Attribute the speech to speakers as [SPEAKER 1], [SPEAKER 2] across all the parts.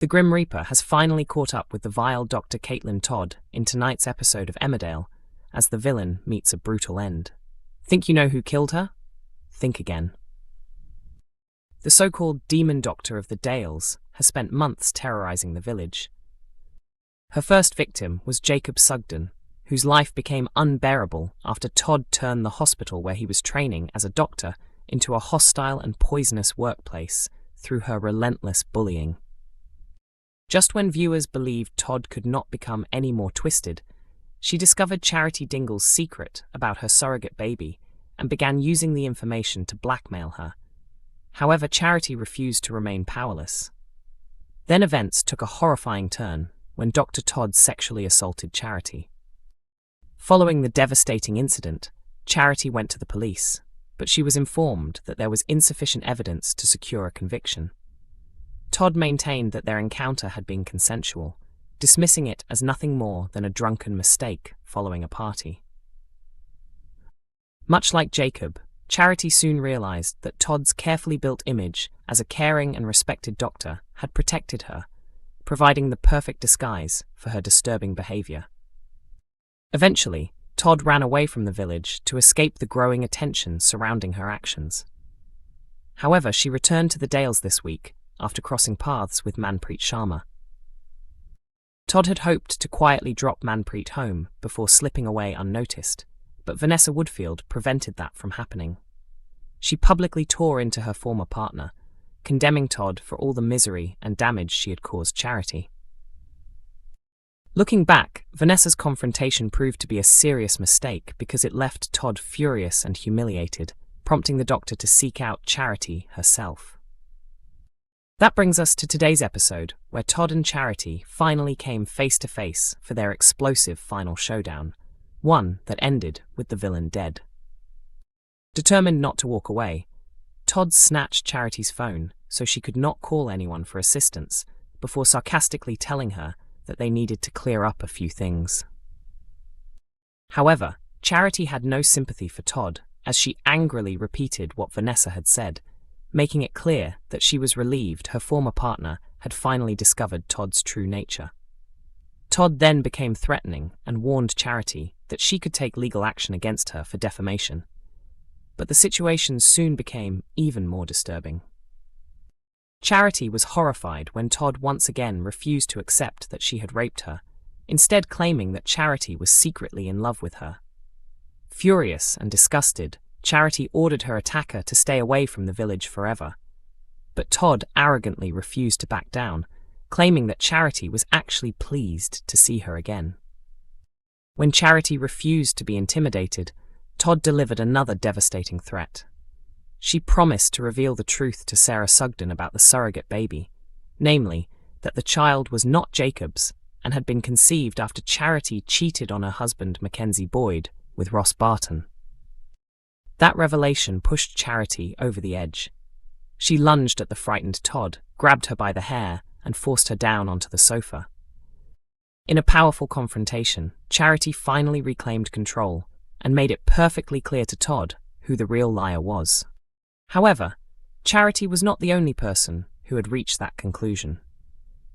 [SPEAKER 1] The Grim Reaper has finally caught up with the vile Dr. Caitlin Todd in tonight's episode of Emmerdale, as the villain meets a brutal end. Think you know who killed her? Think again. The so-called demon doctor of the Dales has spent months terrorizing the village. Her first victim was Jacob Sugden, whose life became unbearable after Todd turned the hospital where he was training as a doctor into a hostile and poisonous workplace through her relentless bullying. Just when viewers believed Todd could not become any more twisted, she discovered Charity Dingle's secret about her surrogate baby and began using the information to blackmail her. However, Charity refused to remain powerless. Then events took a horrifying turn when Dr. Todd sexually assaulted Charity. Following the devastating incident, Charity went to the police, but she was informed that there was insufficient evidence to secure a conviction. Todd maintained that their encounter had been consensual, dismissing it as nothing more than a drunken mistake following a party. Much like Jacob, Charity soon realized that Todd's carefully built image as a caring and respected doctor had protected her, providing the perfect disguise for her disturbing behavior. Eventually, Todd ran away from the village to escape the growing attention surrounding her actions. However, she returned to the Dales this week after crossing paths with Manpreet Sharma. Todd had hoped to quietly drop Manpreet home before slipping away unnoticed, but Vanessa Woodfield prevented that from happening. She publicly tore into her former partner, condemning Todd for all the misery and damage she had caused Charity. Looking back, Vanessa's confrontation proved to be a serious mistake because it left Todd furious and humiliated, prompting the doctor to seek out Charity herself. That brings us to today's episode, where Todd and Charity finally came face to face for their explosive final showdown, one that ended with the villain dead. Determined not to walk away, Todd snatched Charity's phone so she could not call anyone for assistance before sarcastically telling her that they needed to clear up a few things. However, Charity had no sympathy for Todd as she angrily repeated what Vanessa had said, making it clear that she was relieved her former partner had finally discovered Todd's true nature. Todd then became threatening and warned Charity that she could take legal action against her for defamation. But the situation soon became even more disturbing. Charity was horrified when Todd once again refused to accept that she had raped her, instead claiming that Charity was secretly in love with her. Furious and disgusted, Charity ordered her attacker to stay away from the village forever. But Todd arrogantly refused to back down, claiming that Charity was actually pleased to see her again. When Charity refused to be intimidated, Todd delivered another devastating threat. She promised to reveal the truth to Sarah Sugden about the surrogate baby, namely, that the child was not Jacob's and had been conceived after Charity cheated on her husband Mackenzie Boyd with Ross Barton. That revelation pushed Charity over the edge. She lunged at the frightened Todd, grabbed her by the hair, and forced her down onto the sofa. In a powerful confrontation, Charity finally reclaimed control and made it perfectly clear to Todd who the real liar was. However, Charity was not the only person who had reached that conclusion.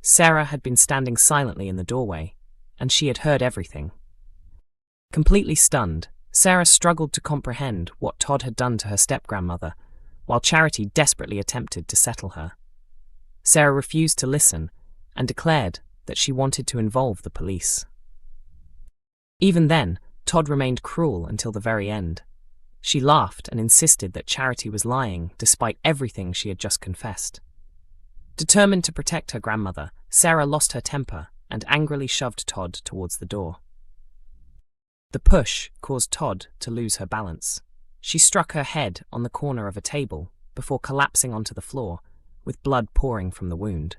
[SPEAKER 1] Sarah had been standing silently in the doorway, and she had heard everything. Completely stunned, Sarah struggled to comprehend what Todd had done to her step-grandmother, while Charity desperately attempted to settle her. Sarah refused to listen and declared that she wanted to involve the police. Even then, Todd remained cruel until the very end. She laughed and insisted that Charity was lying despite everything she had just confessed. Determined to protect her grandmother, Sarah lost her temper and angrily shoved Todd towards the door. The push caused Todd to lose her balance. She struck her head on the corner of a table before collapsing onto the floor, with blood pouring from the wound.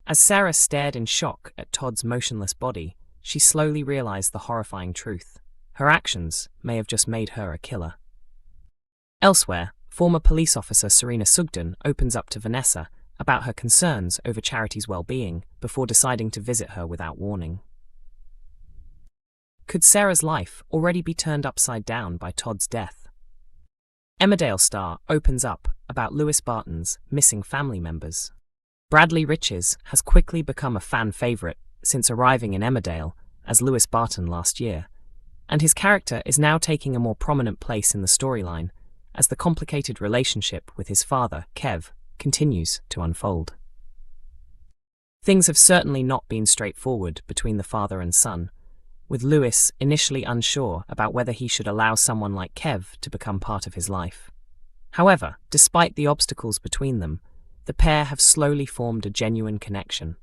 [SPEAKER 1] As Sarah stared in shock at Todd's motionless body, she slowly realized the horrifying truth. Her actions may have just made her a killer. Elsewhere, former police officer Serena Sugden opens up to Vanessa about her concerns over Charity's well-being before deciding to visit her without warning. Could Sarah's life already be turned upside down by Todd's death? Emmerdale star opens up about Lewis Barton's missing family members. Bradley Riches has quickly become a fan favourite since arriving in Emmerdale as Lewis Barton last year, and his character is now taking a more prominent place in the storyline as the complicated relationship with his father, Kev, continues to unfold. Things have certainly not been straightforward between the father and son, with Lewis initially unsure about whether he should allow someone like Kev to become part of his life. However, despite the obstacles between them, the pair have slowly formed a genuine connection,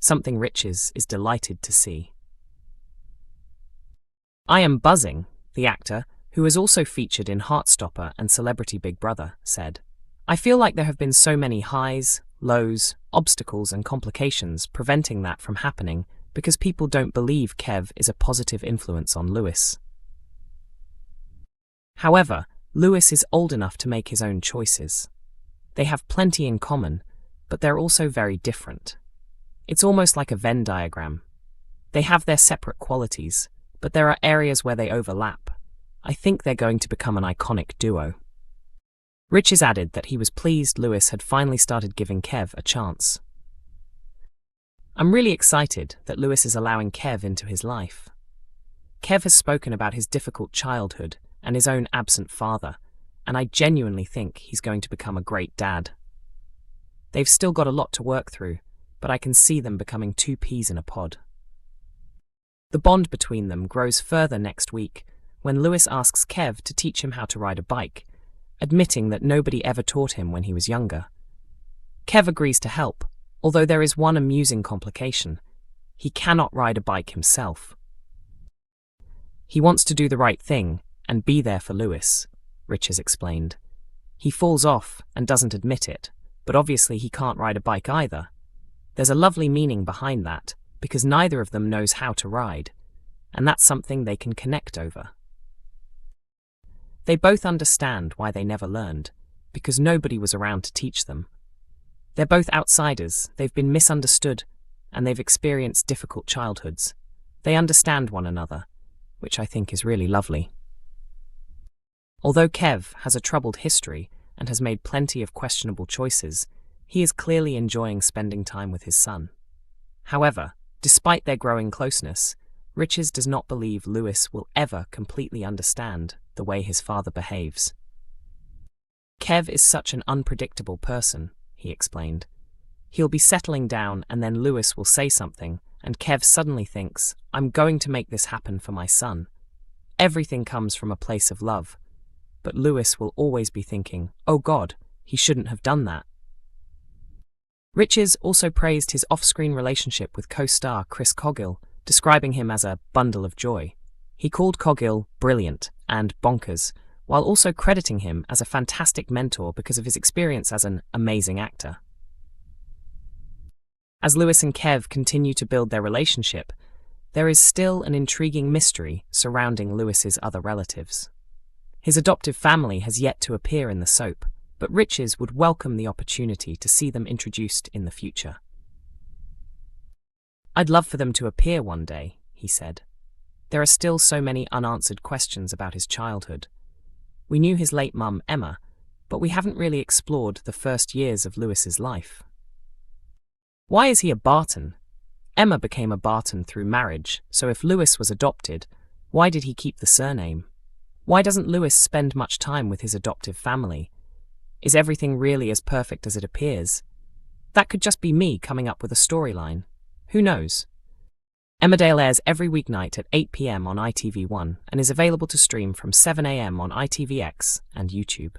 [SPEAKER 1] something Riches is delighted to see. "I am buzzing," the actor, who is also featured in Heartstopper and Celebrity Big Brother, said. "I feel like there have been so many highs, lows, obstacles and complications preventing that from happening because people don't believe Kev is a positive influence on Lewis. However, Lewis is old enough to make his own choices. They have plenty in common, but they're also very different. It's almost like a Venn diagram. They have their separate qualities, but there are areas where they overlap. I think they're going to become an iconic duo." Riches added that he was pleased Lewis had finally started giving Kev a chance. "I'm really excited that Lewis is allowing Kev into his life. Kev has spoken about his difficult childhood and his own absent father, and I genuinely think he's going to become a great dad. They've still got a lot to work through, but I can see them becoming two peas in a pod." The bond between them grows further next week when Lewis asks Kev to teach him how to ride a bike, admitting that nobody ever taught him when he was younger. Kev agrees to help, although there is one amusing complication. He cannot ride a bike himself. "He wants to do the right thing and be there for Lewis," Riches explained. "He falls off and doesn't admit it, but obviously he can't ride a bike either. There's a lovely meaning behind that, because neither of them knows how to ride, and that's something they can connect over. They both understand why they never learned, because nobody was around to teach them. They're both outsiders, they've been misunderstood, and they've experienced difficult childhoods. They understand one another, which I think is really lovely." Although Kev has a troubled history and has made plenty of questionable choices, he is clearly enjoying spending time with his son. However, despite their growing closeness, Riches does not believe Lewis will ever completely understand the way his father behaves. "Kev is such an unpredictable person," he explained. "He'll be settling down and then Lewis will say something, and Kev suddenly thinks, 'I'm going to make this happen for my son.' Everything comes from a place of love, but Lewis will always be thinking, 'Oh God, he shouldn't have done that.'" Riches also praised his off-screen relationship with co-star Chris Coggill, describing him as a bundle of joy. He called Coggill brilliant and bonkers, while also crediting him as a fantastic mentor because of his experience as an amazing actor. As Lewis and Kev continue to build their relationship, there is still an intriguing mystery surrounding Lewis's other relatives. His adoptive family has yet to appear in the soap, but Riches would welcome the opportunity to see them introduced in the future. "I'd love for them to appear one day," he said. "There are still so many unanswered questions about his childhood. We knew his late mum, Emma, but we haven't really explored the first years of Lewis's life. Why is he a Barton? Emma became a Barton through marriage, so if Lewis was adopted, why did he keep the surname? Why doesn't Lewis spend much time with his adoptive family? Is everything really as perfect as it appears? That could just be me coming up with a storyline. Who knows?" Emmerdale airs every weeknight at 8 p.m. on ITV1 and is available to stream from 7 a.m. on ITVX and YouTube.